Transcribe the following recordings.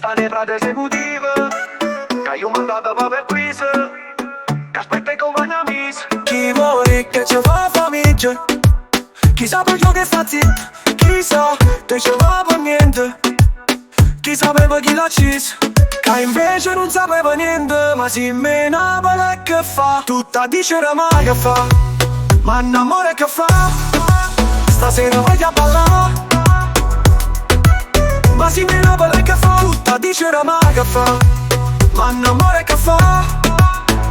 sta nel radio esecutivo, che io mandato per quiz, che aspetta i compagni amici. Chi vuole che ci fa famiglia? Chi sa per ciò che fa zitto? Chi sa che ci va per niente? Chi sapeva chi l'ha ucciso? Che invece non sapeva niente. Ma si menava e che fa? Tutta dicere ma che fa? Ma un amore che fa? Stasera voglio ballare. Ma si menava e che fa? Tutta dicere ma che fa? Ma un amore che fa?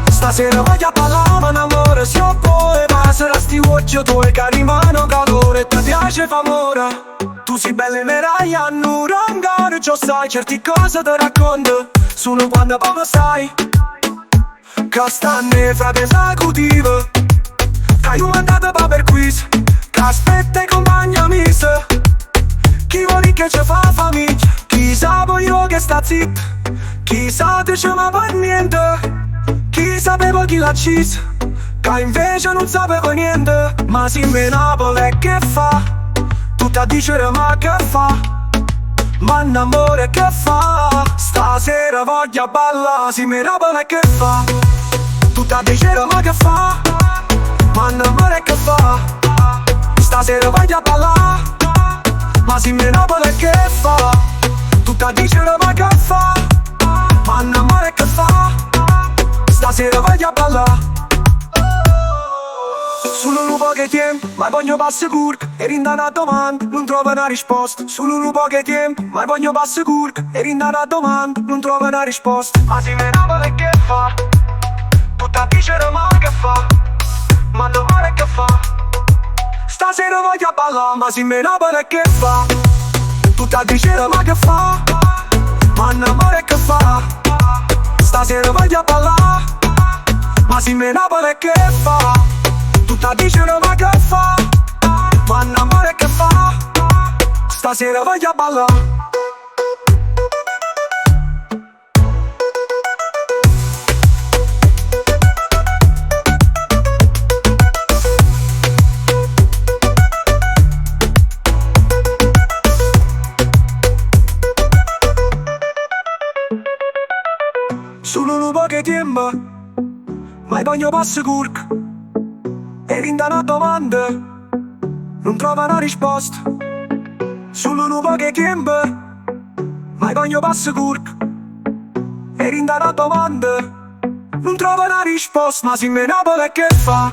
Stasera voglio ballare. Ma un amore si oppone. Ma sarà sti occhi tuoi che rimane calore. Ti piace fa amore? Tu sei bella e meraglia, non rangare, ciò sai, certe cose ti racconto solo quando proprio stai. Che stanno fra esecutivo, che hai mandato per quiz, che aspetta i compagni amici. Chi vuole che ci fa famiglia? Chi sa poi io che sta zitto? Chi sa te ci ma per niente? Chi sapeva chi l'ha ucciso? Che invece non sapeva niente. Ma si menava e che fa? Tutta dicere ma che fa? Ma un amore che fa? Stasera voglio ballare, si mi roba e che fa? Tutta dicere ma che fa? Ma un amore che fa? Stasera voglio ballare, ma si mi roba e che fa? Tutta dicere ma che fa? Ma un amore che fa? Stasera voglio ballare. Solo un po' che tempo, ma voglio passare curca. E rinda una domanda, non trovo una risposta. Solo un po' che tempo, ma voglio passare curca. E rinda una domanda, non trovo una risposta. Ma si menava e che fa? Tutta dicere ma che fa? Ma l'amore che fa? Stasera voglio ballare, ma si menava e che fa? Tutta dicere ma che fa? Ma l'amore che fa? Stasera voglio ballare, ma si menava e che fa? Tutta dicere ma che fa? Ma un amore che fa? Stasera voglio ballare. Solo un po' che tempo, ma voglio passare curca. E rinda una domanda, non trova una risposta. Solo un po' che tempo, ma voglio passare curca. E rinda una domanda, non trova una risposta. Ma si menava e che fa?